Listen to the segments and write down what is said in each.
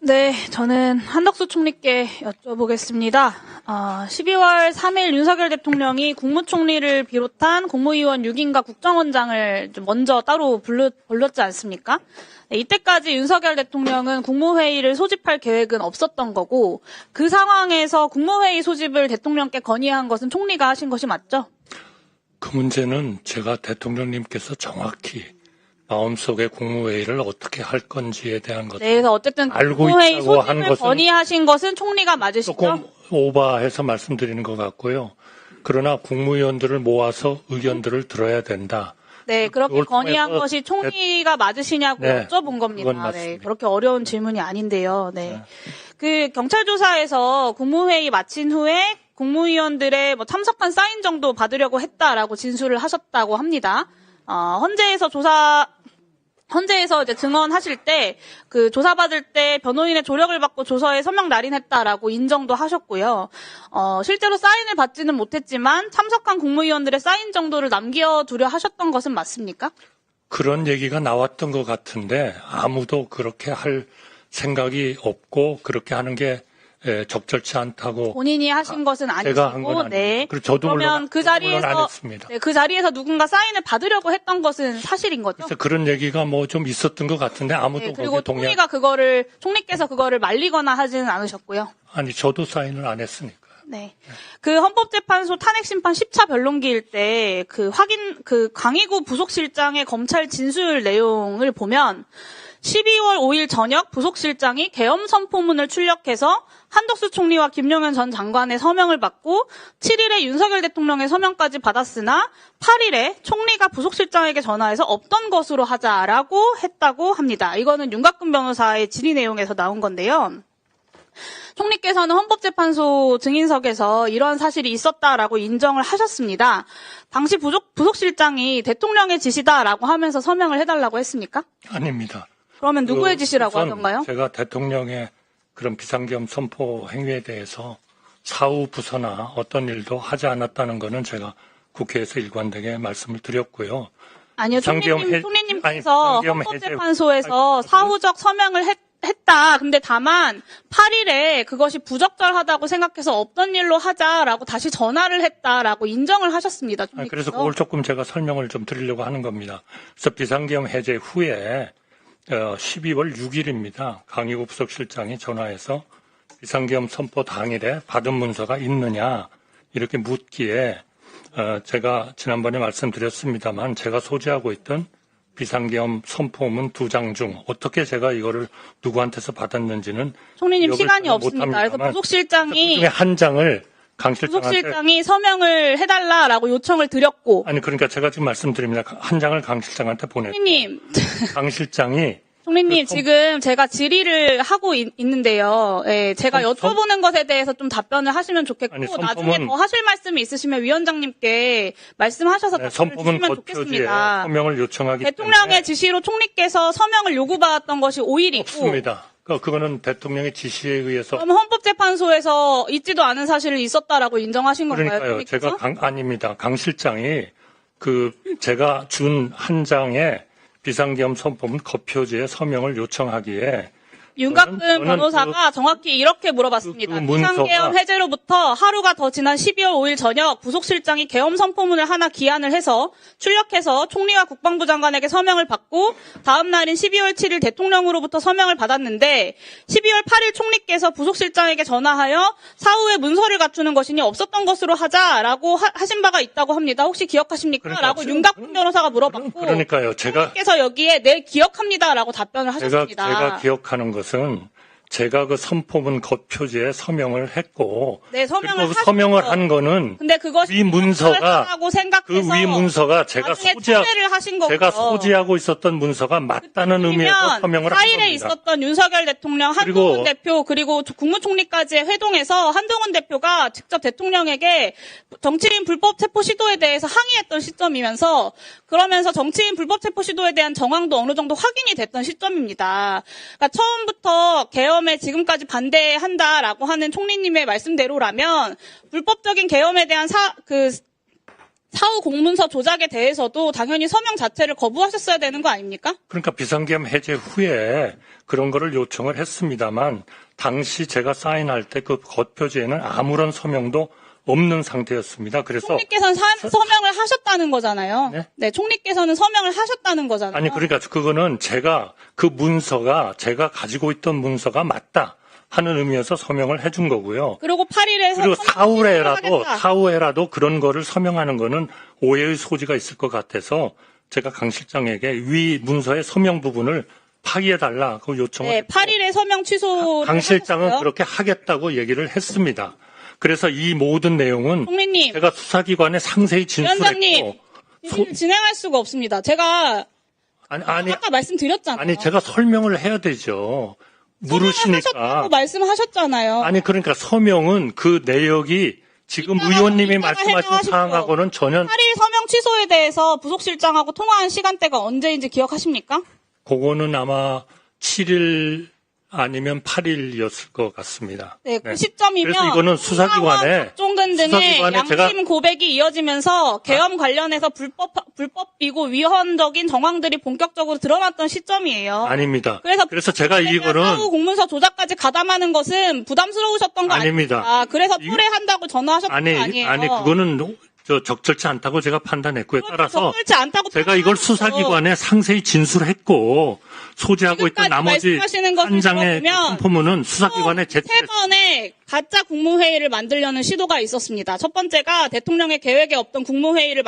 네, 저는 한덕수 총리께 여쭤보겠습니다. 12월 3일 윤석열 대통령이 국무총리를 비롯한 국무위원 6인과 국정원장을 좀 먼저 따로 불렀지 않습니까? 네, 이때까지 윤석열 대통령은 국무회의를 소집할 계획은 없었던 거고, 그 상황에서 국무회의 소집을 대통령께 건의한 것은 총리가 하신 것이 맞죠? 그 문제는 제가 대통령님께서 정확히 마음속에 국무회의를 어떻게 할 건지에 대한 것을 네, 그래서 어쨌든 알고 국무회의 있다고 한 소집을 것은 건의하신 것은 총리가 맞으시죠? 조금 오버해서 말씀드리는 것 같고요. 그러나 국무위원들을 모아서 의견들을 들어야 된다. 네, 그렇게 그걸 건의한 통해서 것이 총리가 맞으시냐고 네, 여쭤본 겁니다. 그건 맞습니다. 네, 그렇게 어려운 질문이 아닌데요. 네. 그 경찰 조사에서 국무회의 마친 후에 국무위원들의 참석한 사인 정도 받으려고 했다라고 진술을 하셨다고 합니다. 헌재에서 이제 증언하실 때 그 조사받을 때 변호인의 조력을 받고 조서에 서명 날인했다라고 인정도 하셨고요. 실제로 사인을 받지는 못했지만 참석한 국무위원들의 사인 정도를 남겨두려 하셨던 것은 맞습니까? 그런 얘기가 나왔던 것 같은데 아무도 그렇게 할 생각이 없고 그렇게 하는 게 적절치 않다고 본인이 하신 것은 제가 한 건 아니시고, 아니에요. 네. 그리고 저도 그러면 그 자리에서 안 했습니다. 네, 그 자리에서 누군가 사인을 받으려고 했던 것은 사실인 거죠? 그래서 그런 얘기가 뭐 좀 있었던 것 같은데 아무도 네, 그리고 거기에 총리께서 그거를 말리거나 하지는 않으셨고요. 아니 저도 사인을 안 했으니까. 네. 그 헌법재판소 탄핵심판 10차 변론기일 때 그 강희구 부속실장의 검찰 진술 내용을 보면 12월 5일 저녁 부속실장이 계엄 선포문을 출력해서 한덕수 총리와 김용현 전 장관의 서명을 받고 7일에 윤석열 대통령의 서명까지 받았으나 8일에 총리가 부속실장에게 전화해서 없던 것으로 하자라고 했다고 합니다. 이거는 윤곽근 변호사의 질의 내용에서 나온 건데요. 총리께서는 헌법재판소 증인석에서 이런 사실이 있었다라고 인정을 하셨습니다. 당시 부속실장이 대통령의 지시다라고 하면서 서명을 해달라고 했습니까? 아닙니다. 그러면 누구의 지시라고 우선 하던가요? 제가 대통령의 그런 비상계엄 선포 행위에 대해서 사후 부서나 어떤 일도 하지 않았다는 것은 제가 국회에서 일관되게 말씀을 드렸고요. 아니요, 비상계엄 총리님께서 비상계엄 헌법재판소에서 사후적 서명을 했다. 근데 다만 8일에 그것이 부적절하다고 생각해서 없던 일로 하자라고 다시 전화를 했다라고 인정을 하셨습니다. 그래서 그걸 조금 제가 설명을 좀 드리려고 하는 겁니다. 그래서 비상계엄 해제 후에 12월 6일입니다. 강희구 부속실장이 전화해서 비상계엄 선포 당일에 받은 문서가 있느냐 이렇게 묻기에 제가 지난번에 말씀드렸습니다만 제가 소지하고 있던 비상계엄 선포문 2장 중 어떻게 제가 이거를 누구한테서 받았는지는 총리님 시간이 없습니다. 그래서 부속실장이 한 장을 부속실장이 서명을 해달라라고 요청을 드렸고 아니 그러니까 제가 지금 말씀드립니다. 한 장을 강 실장한테 보냈고 총리님 강 실장이 총리님 지금 제가 질의를 하고 있는데요. 예, 제가 여쭤보는 것에 대해서 좀 답변을 하시면 좋겠고 나중에 더 하실 말씀이 있으시면 위원장님께 말씀하셔서 답변을 주시면 좋겠습니다. 서명을 요청하기 대통령의 때문에 지시로 총리께서 서명을 요구받았던 것이 5일이고 없습니다. 그거는 대통령의 지시에 의해서 그럼 헌법재판소에서 있지도 않은 사실이 있었다라고 인정하신 건가요? 그러니까요. 총리께서? 제가 아닙니다. 강 실장이 제가 준 한 장의 비상계엄 선포문 거표지에 서명을 요청하기에 윤곽근 변호사가 정확히 이렇게 물어봤습니다. 비상계엄 해제로부터 하루가 더 지난 12월 5일 저녁 부속실장이 계엄 선포문을 하나 기한을 해서 출력해서 총리와 국방부 장관에게 서명을 받고 다음 날인 12월 7일 대통령으로부터 서명을 받았는데 12월 8일 총리께서 부속실장에게 전화하여 사후에 문서를 갖추는 것이니 없었던 것으로 하자라고 하신 바가 있다고 합니다. 혹시 기억하십니까? 라고 윤곽근 변호사가 물어봤고 그러니까요. 총리께서 여기에 네 기억합니다라고 답변을 하셨습니다. 제가 기억하는 것은 제가 그 선포문 거표지에 서명을 했고, 네, 서명을 한 거는 근데 그것이 위 문서가 그 위 문서가 제가 소지하고 있었던 문서가 맞다는 의미에서 서명을 한 겁니다. 4일에 있었던 윤석열 대통령, 한동훈 대표 그리고 국무총리까지의 회동에서 한동훈 대표가 직접 대통령에게 정치인 불법 체포 시도에 대해서 항의했던 시점이면서 그러면서 정치인 불법 체포 시도에 대한 정황도 어느 정도 확인이 됐던 시점입니다. 그러니까 처음부터 계엄에 지금까지 반대한다라고 하는 총리님의 말씀대로라면 불법적인 계엄에 대한 사후 공문서 조작에 대해서도 당연히 서명 자체를 거부하셨어야 되는 거 아닙니까? 그러니까 비상계엄 해제 후에 그런 거를 요청을 했습니다만 당시 제가 사인할 때 그 겉표지에는 아무런 서명도 없는 상태였습니다. 그래서 총리께서는 서명을 하셨다는 거잖아요. 네? 네, 총리께서는 서명을 하셨다는 거잖아요. 아니 그러니까 그거는 제가 그 문서가 제가 가지고 있던 문서가 맞다 하는 의미에서 서명을 해준 거고요. 그리고 8일에 그리고 사후에라도 그런 거를 서명하는 거는 오해의 소지가 있을 것 같아서 제가 강 실장에게 위 문서의 서명 부분을 파기해달라고 요청을 네, 했고 8일에 서명 취소를 강 실장은 하셨어요? 그렇게 하겠다고 얘기를 했습니다. 그래서 이 모든 내용은 총리님, 제가 수사기관에 상세히 위원장님, 진술했고 일을 진행할 수가 없습니다. 제가 아니 아까 말씀드렸잖아요. 아니 제가 설명을 해야 되죠. 물으시니까 하셨다고 말씀하셨잖아요. 아니 그러니까 서명은 그 내역이 지금 의원님이 말씀하신 해명하십시오. 사항하고는 전혀 8일 서명 취소에 대해서 부속실장하고 통화한 시간대가 언제인지 기억하십니까? 그거는 아마 7일 아니면 8일이었을 것 같습니다. 네, 그 시점이면 그래서 이거는 수사기관에 박종근 등의 수사기관에 양심 제가 고백이 이어지면서 계엄 관련해서 불법이고 위헌적인 정황들이 본격적으로 드러났던 시점이에요. 아닙니다. 그래서 제가 이거는 사후 공문서 조작까지 가담하는 것은 부담스러우셨던 거 아닙니다. 아닙니까? 그래서 토래한다고 전화하셨던 거 아니에요? 아니 그거는 적절치 않다고 제가 판단했고요. 따라서 적절치 않다고 제가 이걸 판단하셨죠. 수사기관에 상세히 진술했고 소지하고 있던 지금까지 나머지 말씀하시는 것을 한 장의 들어보면 컴포문은 수사기관에 세 제출했습니다. 번의 가짜 국무회의를 만들려는 시도가 있었습니다. 첫 번째가 대통령의 계획에 없던 국무회의를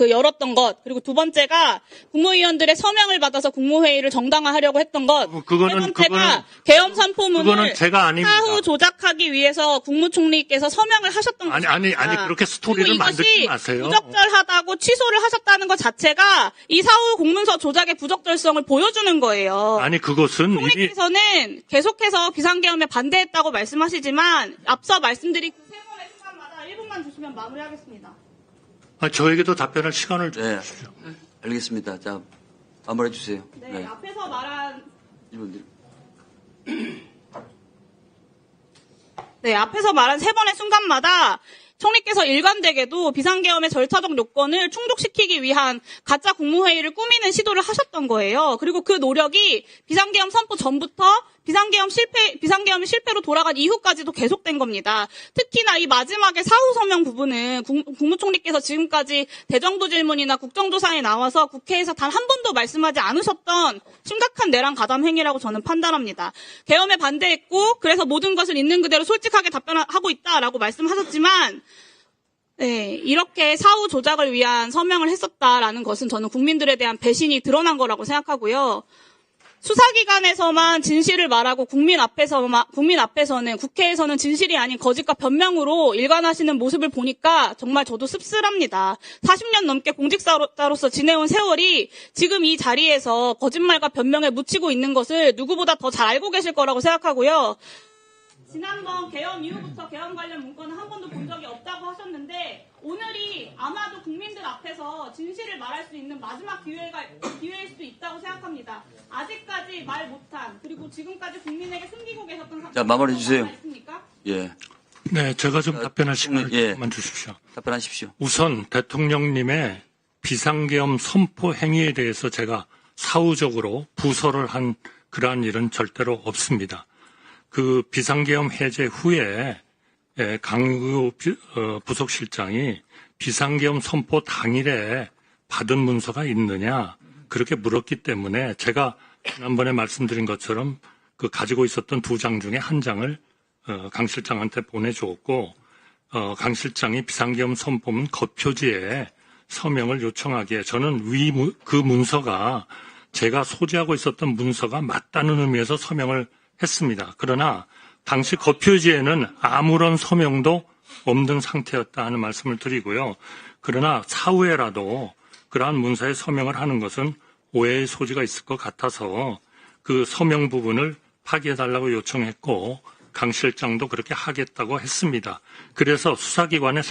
열었던 것, 그리고 두 번째가 국무위원들의 서명을 받아서 국무회의를 정당화하려고 했던 것, 그거는- 세 번째가 계엄 그거는 선포문을 제가 아닙니다. 사후 조작하기 위해서 국무총리께서 서명을 하셨던 아니 것입니다. 그렇게 스토리를 그리고 만들지 이것이 마세요. 부적절하다고 취소를 하셨다는 것 자체가 이 사후 공문서 조작의 부적절성을 보여주는 거예요. 아니 그것은 이미 총리께서는 계속해서 비상계엄에 반대했다고 말씀하시지만 앞서 말씀드린 그 세 번의 순간마다 1분만 주시면 마무리하겠습니다. 저에게도 답변할 시간을 네, 주십시오. 알겠습니다. 자, 마무리해 주세요. 네, 앞에서 말한 세 번의 순간마다 총리께서 일관되게도 비상계엄의 절차적 요건을 충족시키기 위한 가짜 국무회의를 꾸미는 시도를 하셨던 거예요. 그리고 그 노력이 비상계엄 선포 전부터 비상계엄이 실패로 돌아간 이후까지도 계속된 겁니다. 특히나 이 마지막에 사후 서명 부분은 국무총리께서 지금까지 대정부 질문이나 국정조사에 나와서 국회에서 단 한 번도 말씀하지 않으셨던 심각한 내란 가담 행위라고 저는 판단합니다. 계엄에 반대했고 그래서 모든 것을 있는 그대로 솔직하게 답변하고 있다라고 말씀하셨지만 네, 이렇게 사후 조작을 위한 서명을 했었다라는 것은 저는 국민들에 대한 배신이 드러난 거라고 생각하고요. 수사기관에서만 진실을 말하고 국민 앞에서는 국회에서는 진실이 아닌 거짓과 변명으로 일관하시는 모습을 보니까 정말 저도 씁쓸합니다. 40년 넘게 공직자로서 지내온 세월이 지금 이 자리에서 거짓말과 변명에 묻히고 있는 것을 누구보다 더 잘 알고 계실 거라고 생각하고요. 지난번 계엄 이후부터 계엄 관련 문건은 한 번도 본 적이 없다고 하셨는데 오늘이 아마도 국민들 앞에서 진실을 말할 수 있는 마지막 기회일 수도 있다고 생각합니다. 아직까지 말 못한 그리고 지금까지 국민에게 숨기고 계셨던 자, 마무리해 주세요. 있습니까? 예, 네, 제가 좀 답변할 시간을 예. 조금만 주십시오. 답변하십시오. 우선 대통령님의 비상계엄 선포 행위에 대해서 제가 사후적으로 부서를 한 그러한 일은 절대로 없습니다. 그 비상계엄 해제 후에 강의구 부속실장이 비상계엄 선포 당일에 받은 문서가 있느냐 그렇게 물었기 때문에 제가 지난번에 말씀드린 것처럼 그 가지고 있었던 두 장 중에 한 장을 강 실장한테 보내주었고 강 실장이 비상계엄 선포문 겉표지에 서명을 요청하기에 저는 그 문서가 제가 소지하고 있었던 문서가 맞다는 의미에서 서명을 했습니다. 그러나 당시 겉표지에는 아무런 서명도 없는 상태였다 하는 말씀을 드리고요. 그러나 사후에라도 그러한 문서에 서명을 하는 것은 오해의 소지가 있을 것 같아서 그 서명 부분을 파기해달라고 요청했고 강 실장도 그렇게 하겠다고 했습니다. 그래서 수사기관에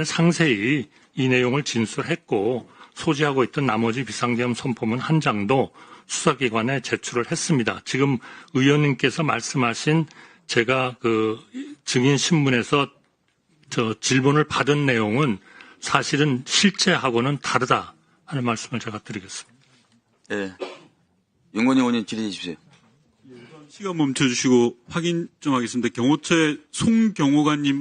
상세히 이 내용을 진술했고 소지하고 있던 나머지 비상계엄 선포문 한 장도 수사기관에 제출을 했습니다. 지금 의원님께서 말씀하신 제가 그 증인 신문에서 질문을 받은 내용은 사실은 실제하고는 다르다 하는 말씀을 제가 드리겠습니다. 예. 윤건희 의원님 질의해 주십시오. 시간 멈춰주시고 확인 좀 하겠습니다. 경호처의 송경호관님